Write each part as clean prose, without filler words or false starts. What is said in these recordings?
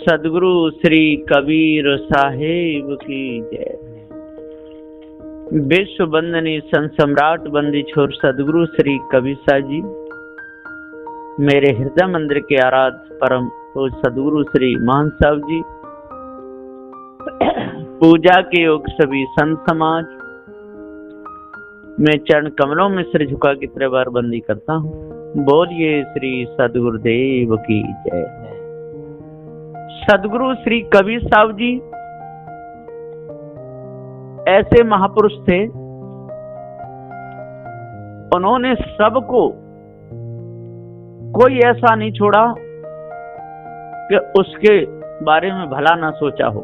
सदगुरु श्री कबीर साहेब की जय। विश्व वंदनी संत सम्राट बंदी छोर सदगुरु श्री कबीर साहब जी, मेरे हृदय मंदिर के आराध्य परम पूज्य सदगुरु श्री महान साहब जी, पूजा के योग सभी संत समाज, मैं चरण कमलों में सिर झुका के 3 बार बंदी करता हूँ। बोलिए श्री सदगुरुदेव की जय। सदगुरु श्री कबीर साहब जी ऐसे महापुरुष थे, उन्होंने सबको, कोई ऐसा नहीं छोड़ा कि उसके बारे में भला ना सोचा हो।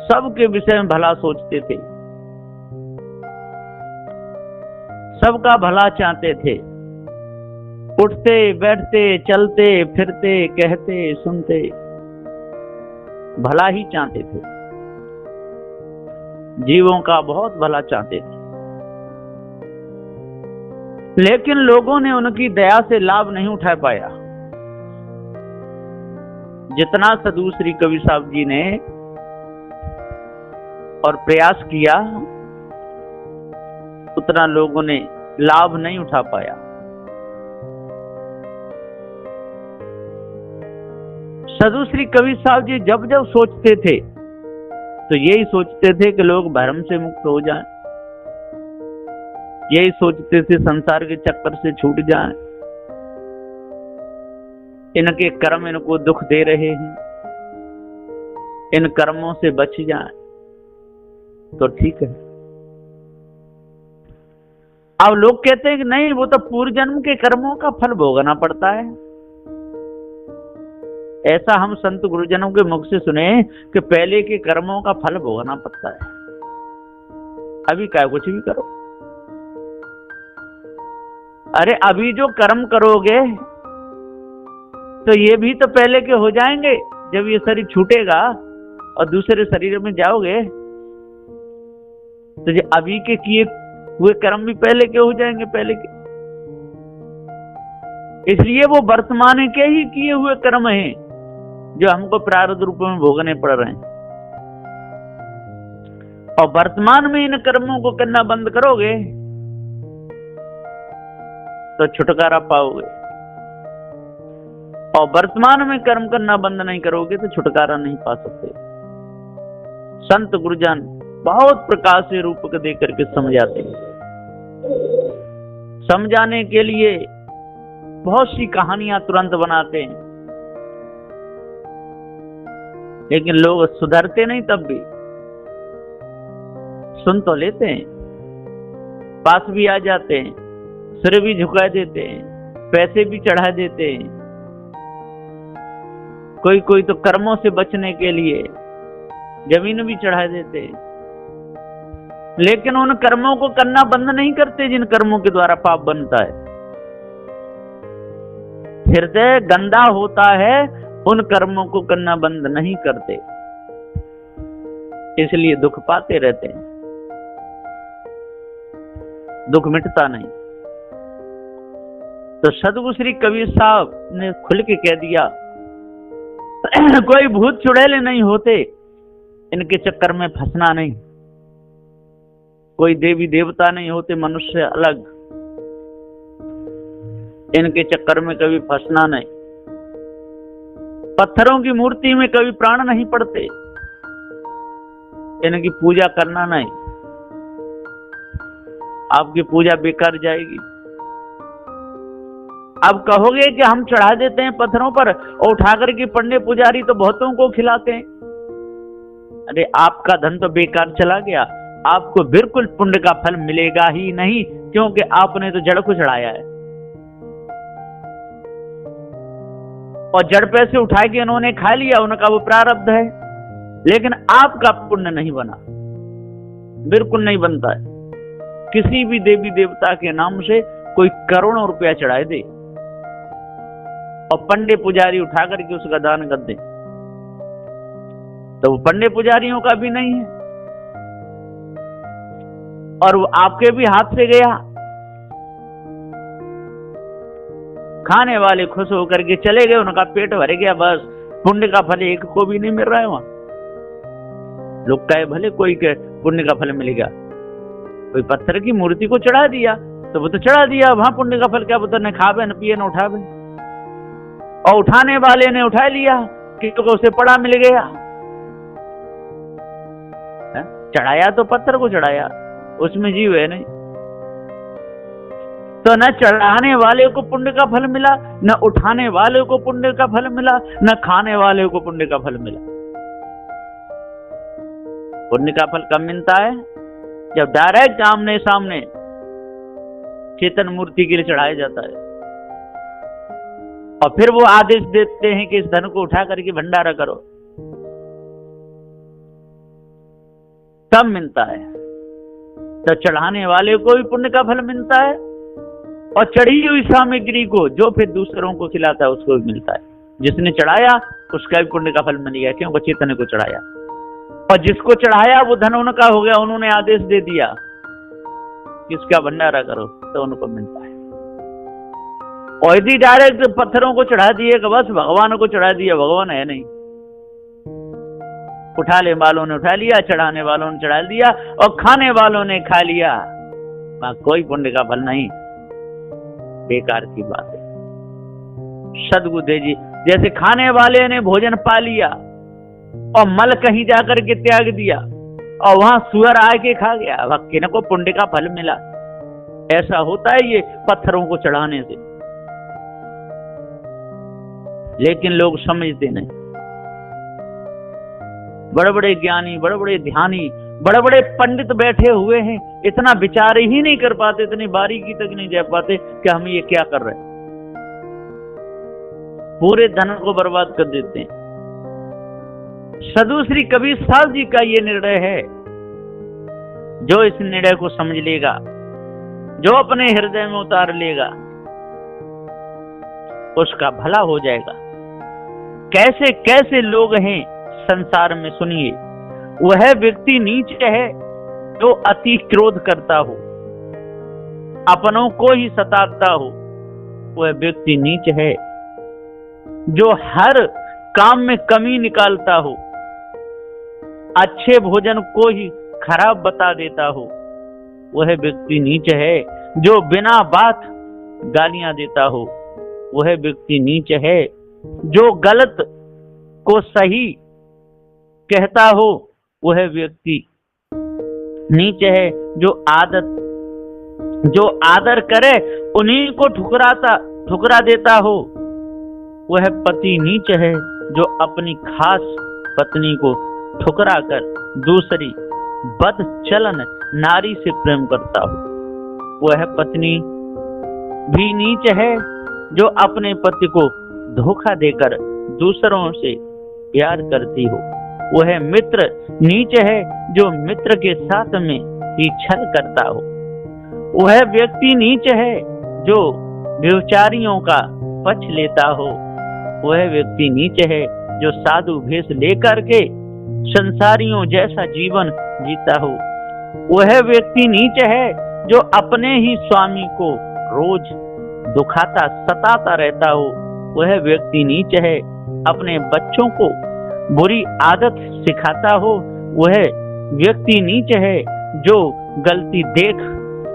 सबके विषय में भला सोचते थे, सबका भला चाहते थे। उठते बैठते चलते फिरते कहते सुनते भला ही चाहते थे, जीवों का बहुत भला चाहते थे। लेकिन लोगों ने उनकी दया से लाभ नहीं उठा पाया। जितना सदगुरु श्री कबीर साहब जी ने और प्रयास किया, उतना लोगों ने लाभ नहीं उठा पाया। सदगुरु श्री कबीर साहब जी जब जब सोचते थे तो यही सोचते थे कि लोग भ्रम से मुक्त हो जाएं, यही सोचते थे संसार के चक्कर से छूट जाएं, इनके कर्म इनको दुख दे रहे हैं, इन कर्मों से बच जाएं तो ठीक है। अब लोग कहते हैं कि नहीं, वो तो पूर्व जन्म के कर्मों का फल भोगना पड़ता है। ऐसा हम संत गुरुजनों के मुख से सुने कि पहले के कर्मों का फल भोगना पड़ता है, अभी क्या कुछ भी करो। अरे अभी जो कर्म करोगे तो ये भी तो पहले के हो जाएंगे। जब ये शरीर छूटेगा और दूसरे शरीर में जाओगे तो जो अभी के किए हुए कर्म भी पहले के हो जाएंगे, पहले के। इसलिए वो वर्तमान के ही किए हुए कर्म हैं जो हमको प्रारब्ध रूप में भोगने पड़ रहे हैं। और वर्तमान में इन कर्मों को करना बंद करोगे तो छुटकारा पाओगे, और वर्तमान में कर्म करना बंद नहीं करोगे तो छुटकारा नहीं पा सकते। संत गुरुजन बहुत प्रकार से रूप को दे करके समझाते हैं। समझाने के लिए बहुत सी कहानियां तुरंत बनाते हैं, लेकिन लोग सुधरते नहीं। तब भी सुन तो लेते हैं, पास भी आ जाते हैं, सिर भी झुका देते हैं, पैसे भी चढ़ा देते हैं। कोई कोई तो कर्मों से बचने के लिए जमीन भी चढ़ा देते हैं, लेकिन उन कर्मों को करना बंद नहीं करते जिन कर्मों के द्वारा पाप बनता है। हृदय गंदा होता है, उन कर्मों को करना बंद नहीं करते, इसलिए दुख पाते रहते हैं, दुख मिटता नहीं। तो सदगुरु श्री कबीर साहब ने खुल के कह दिया, कोई भूत चुड़ैले नहीं होते, इनके चक्कर में फंसना नहीं। कोई देवी देवता नहीं होते, मनुष्य अलग, इनके चक्कर में कभी फंसना नहीं। पत्थरों की मूर्ति में कभी प्राण नहीं पड़ते, इनकी पूजा करना नहीं, आपकी पूजा बेकार जाएगी। अब कहोगे कि हम चढ़ा देते हैं पत्थरों पर और उठाकर के पंडित पुजारी तो बहुतों को खिलाते हैं। अरे आपका धन तो बेकार चला गया, आपको बिल्कुल पुण्य का फल मिलेगा ही नहीं, क्योंकि आपने तो जड़ को चढ़ाया है। और जड़ पैसे उठा के इन्होंने खा लिया, उनका वो प्रारब्ध है, लेकिन आपका पुण्य नहीं बना, बिल्कुल नहीं बनता है। किसी भी देवी देवता के नाम से कोई करोड़ों रुपया चढ़ाए दे और पंडित पुजारी उठा करके उसका दान कर दे, तो वो पंडित पुजारियों का भी नहीं है और वो आपके भी हाथ से गया। खाने वाले खुश होकर के चले गए, उनका पेट भर गया, बस पुण्य का फल एक को भी नहीं मिल रहा है वहां। लोग कहे भले कोई के पुण्य का फल मिलेगा, कोई पत्थर की मूर्ति को चढ़ा दिया तो वो तो चढ़ा दिया, वहां पुण्य का फल क्या पता, न खावे न पिए न उठावे। और उठाने वाले ने उठा लिया, किसी को उसे पड़ा मिल गया। चढ़ाया तो पत्थर को चढ़ाया, उसमें जीव है नहीं। तो न चढ़ाने वाले को पुण्य का फल मिला, न उठाने वाले को पुण्य का फल मिला, न खाने वाले को पुण्य का फल मिला। पुण्य का फल कब मिलता है? जब डायरेक्ट आमने सामने चेतन मूर्ति के लिए चढ़ाया जाता है और फिर वो आदेश देते हैं कि इस धन को उठा करके भंडारा करो, तब मिलता है। तो चढ़ाने वाले को भी पुण्य का फल मिलता है और चढ़ी हुई सामग्री को जो फिर दूसरों को खिलाता है उसको भी मिलता है। जिसने चढ़ाया उसका भी पुण्य का फल मिल गया, क्योंकि चेतन को चढ़ाया। और जिसको चढ़ाया वो धन उनका हो गया, उन्होंने आदेश दे दिया कि इसका भंडारा करो, तो उनको मिलता है। और यदि डायरेक्ट पत्थरों को चढ़ा दिए कि बस भगवान को चढ़ा दिया, भगवान है नहीं, उठाने वालों ने उठा लिया, चढ़ाने वालों ने चढ़ा दिया और खाने वालों ने खा लिया, वहां कोई पुण्य का फल नहीं, बेकार की बात है। सद्बुद्धि जी जैसे खाने वाले ने भोजन पा लिया और मल कहीं जाकर के त्याग दिया और वहां सुअर आके खा गया, वह को पुण्य का फल मिला। ऐसा होता है ये पत्थरों को चढ़ाने से, लेकिन लोग समझते नहीं। बड़े बड़े ज्ञानी, बड़े बड़े ध्यानी, बड़े बड़े पंडित बैठे हुए हैं, इतना विचार ही नहीं कर पाते, इतनी बारीकी तक नहीं जा पाते कि हम ये क्या कर रहे हैं। पूरे धन को बर्बाद कर देते हैं। साधु श्री कबीर साहब जी का ये निर्णय है, जो इस निर्णय को समझ लेगा, जो अपने हृदय में उतार लेगा, उसका भला हो जाएगा। कैसे कैसे लोग हैं संसार में, सुनिए। वह व्यक्ति नीच है जो अति क्रोध करता हो, अपनों को ही सताता हो। वह व्यक्ति नीच है जो हर काम में कमी निकालता हो, अच्छे भोजन को ही खराब बता देता हो। वह व्यक्ति नीच है जो बिना बात गालियां देता हो। वह व्यक्ति नीच है जो गलत को सही कहता हो। वह व्यक्ति नीच है जो आदर करे उन्हीं को ठुकरा देता हो। वह पति नीच है जो अपनी खास पत्नी को ठुकरा कर दूसरी बदचलन नारी से प्रेम करता हो। वह पत्नी भी नीच है जो अपने पति को धोखा देकर दूसरों से प्यार करती हो। वह मित्र नीच है जो मित्र के साथ में ही छल करता हो। वह व्यक्ति नीच है जो व्यभिचारियों का पक्ष लेता हो। वह व्यक्ति नीच है जो साधु भेष लेकर के संसारियों जैसा जीवन जीता हो। वह व्यक्ति नीच है जो अपने ही स्वामी को रोज दुखाता सताता रहता हो। वह व्यक्ति नीच है अपने बच्चों को बुरी आदत सिखाता हो। वह व्यक्ति नीच है जो गलती देख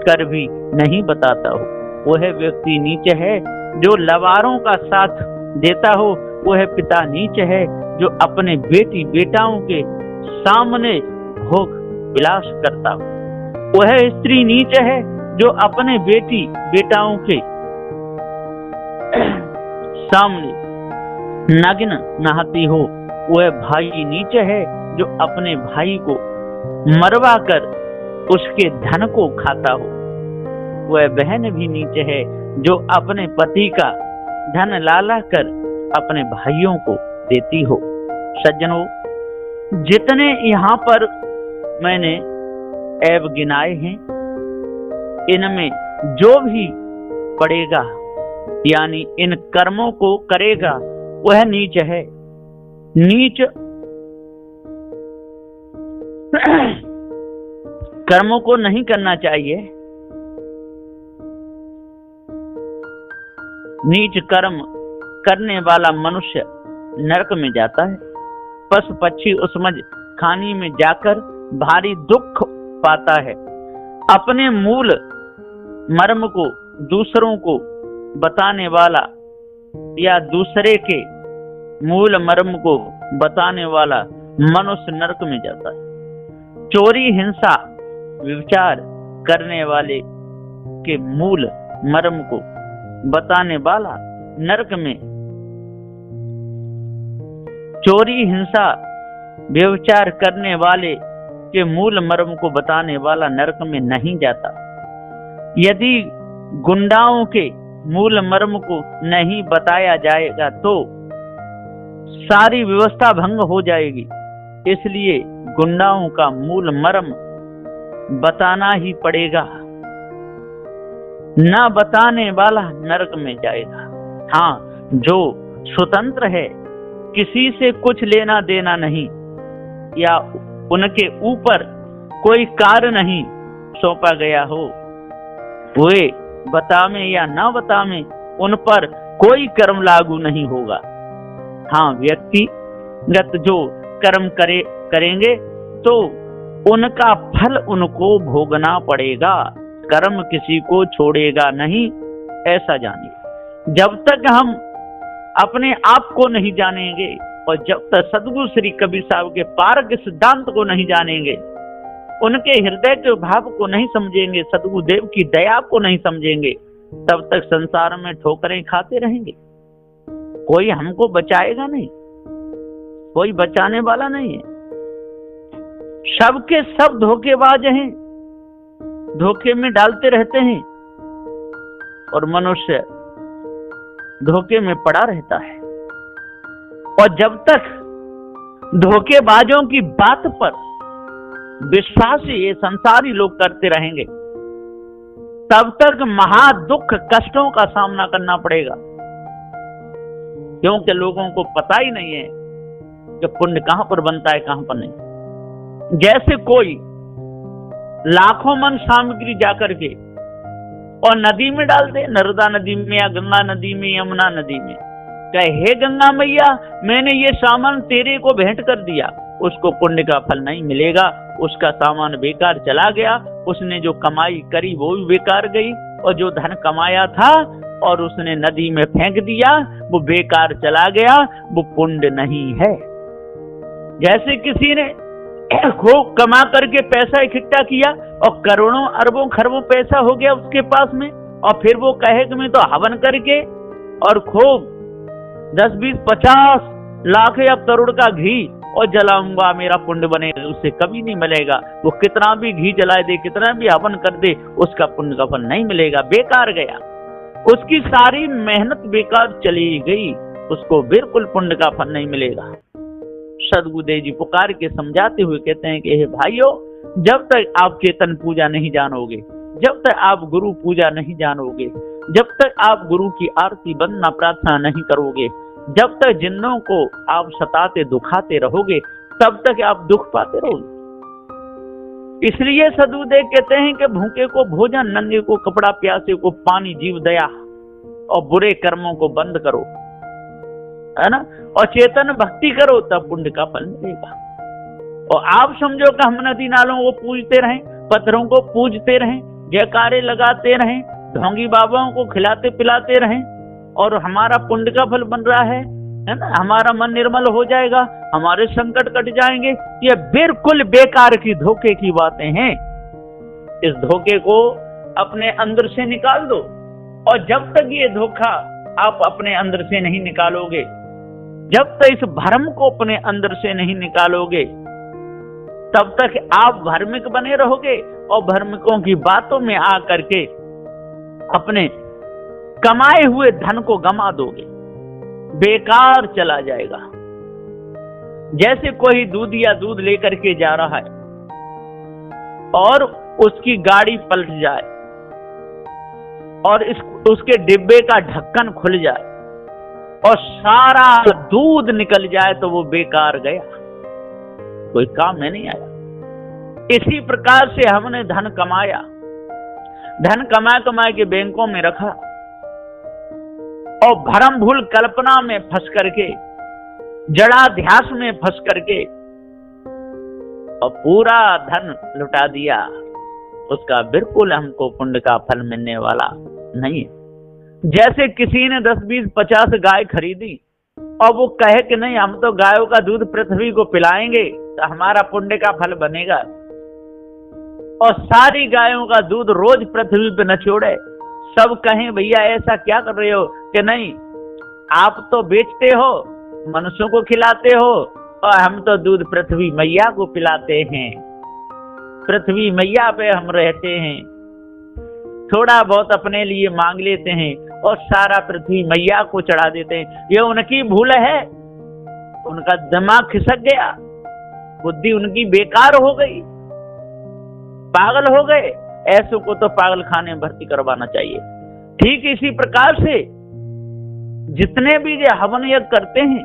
कर भी नहीं बताता हो। वह व्यक्ति नीच है जो लवारों का साथ देता हो। वह पिता नीच है जो अपने बेटी बेटाओं के सामने भोग विलास करता हो। वह स्त्री नीच है जो अपने बेटी बेटाओं के सामने नग्न नहाती हो। वह भाई नीच है जो अपने भाई को मरवा कर उसके धन को खाता हो। वह बहन भी नीच है जो अपने पति का धन लाला कर अपने भाइयों को देती हो। सज्जनों, जितने यहाँ पर मैंने ऐब गिनाए हैं, इनमें जो भी पड़ेगा यानी इन कर्मों को करेगा वह नीच है। नीच कर्मों को नहीं करना चाहिए। नीच कर्म करने वाला मनुष्य नरक में जाता है। पशु पक्षी उसमें खानी में जाकर भारी दुख पाता है। अपने मूल मर्म को दूसरों को बताने वाला या दूसरे के मूल मर्म को बताने वाला मनुष्य नरक में जाता है। चोरी, हिंसा, व्यभिचार करने वाले के मूल मर्म को बताने वाला नरक में, चोरी, हिंसा, व्यभिचार करने वाले के मूल मर्म को बताने वाला नरक में नहीं जाता। यदि गुंडाओं के मूल मर्म को नहीं बताया जाएगा तो सारी व्यवस्था भंग हो जाएगी। इसलिए गुंडाओं का मूल मर्म बताना ही पड़ेगा। न बताने वाला नरक में जाएगा। हाँ, जो स्वतंत्र है, किसी से कुछ लेना देना नहीं या उनके ऊपर कोई कार्य नहीं सौंपा गया हो, वे बतावे या ना बतावे, उन पर कोई कर्म लागू नहीं होगा। हाँ, व्यक्तिगत जो कर्म करेंगे तो उनका फल उनको भोगना पड़ेगा। कर्म किसी को छोड़ेगा नहीं, ऐसा जानिए। जब तक हम अपने आप को नहीं जानेंगे और जब तक सदगुरु श्री कबीर साहब के पारक सिद्धांत को नहीं जानेंगे, उनके हृदय के भाव को नहीं समझेंगे, सदगुरु देव की दया को नहीं समझेंगे, तब तक संसार में ठोकरें खाते रहेंगे। कोई हमको बचाएगा नहीं, कोई बचाने वाला नहीं है। सबके सब धोखेबाज हैं, धोखे में डालते रहते हैं और मनुष्य धोखे में पड़ा रहता है। और जब तक धोखेबाजों की बात पर विश्वास ये संसारी लोग करते रहेंगे, तब तक महा दुख कष्टों का सामना करना पड़ेगा। क्योंकि लोगों को पता ही नहीं है कि पुण्य कहां पर बनता है, कहां पर नहीं। जैसे कोई लाखों मन सामग्री जाकर के और नदी में डाल दे, नर्मदा नदी में या गंगा नदी में, यमुना नदी में, कहे हे गंगा मैया, मैंने ये सामान तेरे को भेंट कर दिया, उसको पुण्य का फल नहीं मिलेगा। उसका सामान बेकार चला गया, उसने जो कमाई करी वो भी बेकार गई, और जो धन कमाया था और उसने नदी में फेंक दिया वो बेकार चला गया, वो पुण्य नहीं है। जैसे किसी ने खूब कमा करके पैसा इकट्ठा किया और करोड़ों अरबों खरबों पैसा हो गया उसके पास में, और फिर वो कहे कि मैं तो हवन करके और खूब 10, 20, 50 लाख या करोड़ का घी और जलाऊंगा, मेरा पुण्य बनेगा, उससे कभी नहीं मिलेगा। वो कितना भी घी जला दे, कितना भी हवन कर दे, उसका पुण्य का फल नहीं मिलेगा, बेकार गया। उसकी सारी मेहनत बेकार चली गई, उसको बिल्कुल पुण्य का फल नहीं मिलेगा। सदगुरुदेव जी पुकार के समझाते हुए कहते हैं कि हे भाइयों, जब तक आप चेतन पूजा नहीं जानोगे, जब तक आप गुरु पूजा नहीं जानोगे, जब तक आप गुरु की आरती वंदना प्रार्थना नहीं करोगे, जब तक जिन्नों को आप सताते दुखाते रहोगे, तब तक आप दुख पाते रहोगे। इसलिए सदगुरुदेव कहते हैं कि भूखे को भोजन, नंगे को कपड़ा, प्यासे को पानी, जीव दया और बुरे कर्मों को बंद करो, है ना, और चेतन भक्ति करो, तब पुण्य का फल मिलेगा। और आप समझो कि हम नदी नालों को पूजते रहें, पत्थरों को पूजते रहें, जयकारे लगाते रहें, ढोंगी बाबाओं को खिलाते पिलाते रहें और हमारा पुण्य का फल बन रहा है ना, हमारा मन निर्मल हो जाएगा, हमारे संकट कट जाएंगे, ये बिल्कुल बेकार की धोखे की बातें हैं। इस धोखे को अपने अंदर से निकाल दो, और जब तक ये धोखा आप अपने अंदर से नहीं निकालोगे, जब तक इस भ्रम को अपने अंदर से नहीं निकालोगे, तब तक आप भ्रमिक बने रहोगे और भ्रमिकों की बातों में आ करके अपने कमाए हुए धन को गंवा दोगे, बेकार चला जाएगा। जैसे कोई दूध या दूध लेकर के जा रहा है और उसकी गाड़ी पलट जाए और उसके डिब्बे का ढक्कन खुल जाए और सारा दूध निकल जाए, तो वो बेकार गया, कोई काम में नहीं आया। इसी प्रकार से हमने धन कमाया, धन कमा कमा के बैंकों में रखा और भरम भूल कल्पना में फंस करके, जड़ाध्यास में फंस करके और पूरा धन लुटा दिया, उसका बिल्कुल हमको पुण्य का फल मिलने वाला नहीं है। जैसे किसी ने 10, 20, 50 गाय खरीदी और वो कहे कि नहीं हम तो गायों का दूध पृथ्वी को पिलाएंगे तो हमारा पुण्य का फल बनेगा, और सारी गायों का दूध रोज पृथ्वी पे न छोड़े, सब कहें भैया ऐसा क्या कर रहे हो कि नहीं आप तो बेचते हो, मनुष्यों को खिलाते हो, और हम तो दूध पृथ्वी मैया को पिलाते हैं, पृथ्वी मैया पे हम रहते हैं, थोड़ा बहुत अपने लिए मांग लेते हैं और सारा पृथ्वी मैया को चढ़ा देते हैं। ये उनकी भूल है, उनका दिमाग खिसक गया, बुद्धि उनकी बेकार हो गई, पागल हो गए। ऐसों को तो पागल खाने में भर्ती करवाना चाहिए। ठीक इसी प्रकार से जितने भी ये हवन यज्ञ करते हैं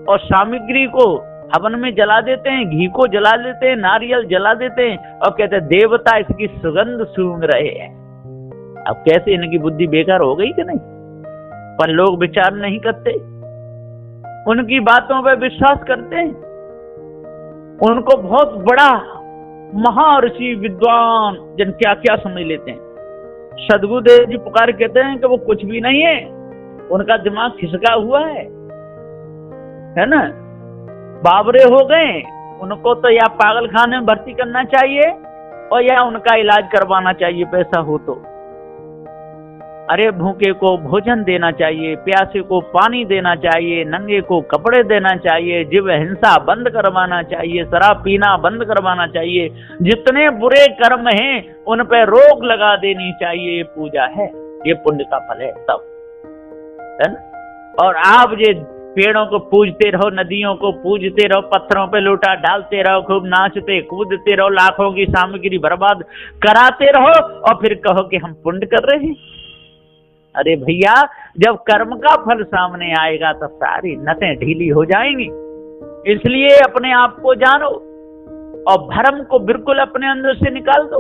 और सामग्री को हवन में जला देते हैं, घी को जला देते हैं, नारियल जला देते हैं और कहते हैं देवता इसकी सुगंध सूंघ रहे हैं। अब कैसे इनकी बुद्धि बेकार हो गई कि नहीं? पर लोग विचार नहीं करते, उनकी बातों पर विश्वास करते हैं, उनको बहुत बड़ा महर्षि विद्वान जन क्या क्या समझ लेते हैं। सद्गुरुदेव जी पुकार कहते हैं कि वो कुछ भी नहीं है, उनका दिमाग खिसका हुआ है ना, बावरे हो गए। उनको तो या पागल खाने में भर्ती करना चाहिए और या उनका इलाज करवाना चाहिए, पैसा हो तो। अरे भूखे को भोजन देना चाहिए, प्यासे को पानी देना चाहिए, नंगे को कपड़े देना चाहिए, जीव हिंसा बंद करवाना चाहिए, शराब पीना बंद करवाना चाहिए, जितने बुरे कर्म हैं उन पे रोक लगा देनी चाहिए। ये पूजा है, ये पुण्य का फल है सब, है ना। और आप ये पेड़ों को पूजते रहो, नदियों को पूजते रहो, पत्थरों पे लोटा डालते रहो, खूब नाचते कूदते रहो, लाखों की सामग्री बर्बाद कराते रहो और फिर कहो कि हम पुण्य कर रहे हैं। अरे भैया, जब कर्म का फल सामने आएगा तब सारी नसें ढीली हो जाएंगी। इसलिए अपने आप को जानो और भ्रम को बिल्कुल अपने अंदर से निकाल दो।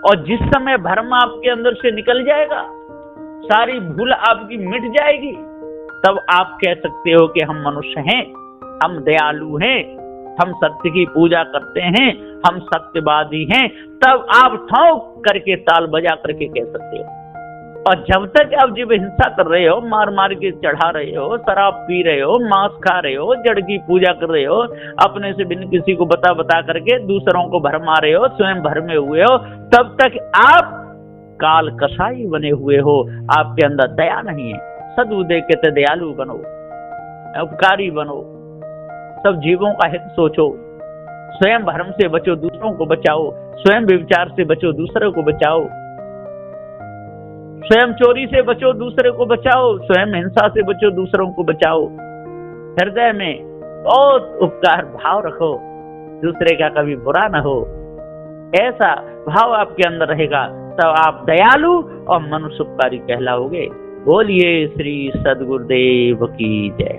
और जिस समय भ्रम आपके अंदर से निकल जाएगा, सारी भूल आपकी मिट जाएगी, तब आप कह सकते हो कि हम मनुष्य हैं, हम दयालु हैं, हम सत्य की पूजा करते हैं, हम सत्यवादी हैं। तब आप ठोक करके ताल बजा करके कह सकते हो। और जब तक आप जीव हिंसा कर रहे हो, मार मार के चढ़ा रहे हो, शराब पी रहे हो, मांस खा रहे हो, जड़ की पूजा कर रहे हो, अपने से बिन किसी को बता बता करके दूसरों को भरमा रहे हो, स्वयं भरमे हुए हो, तब तक आप काल कसाई बने हुए हो। आपके अंदर दया नहीं है। सद्गुरुदेव कहते दयालु बनो, उपकारी बनो, सब जीवों का हित सोचो, स्वयं भ्रम से बचो, दूसरों को बचाओ, स्वयं व्यभिचार से बचो, दूसरों को बचाओ, स्वयं चोरी से बचो, दूसरे को बचाओ, स्वयं हिंसा से बचो, दूसरों को बचाओ। हृदय में बहुत उपकार भाव रखो, दूसरे का कभी बुरा न हो, ऐसा भाव आपके अंदर रहेगा, तब आप दयालु और मनुष्य उपकारी कहलाओगे। बोलिए श्री सद्गुरुदेव की जय।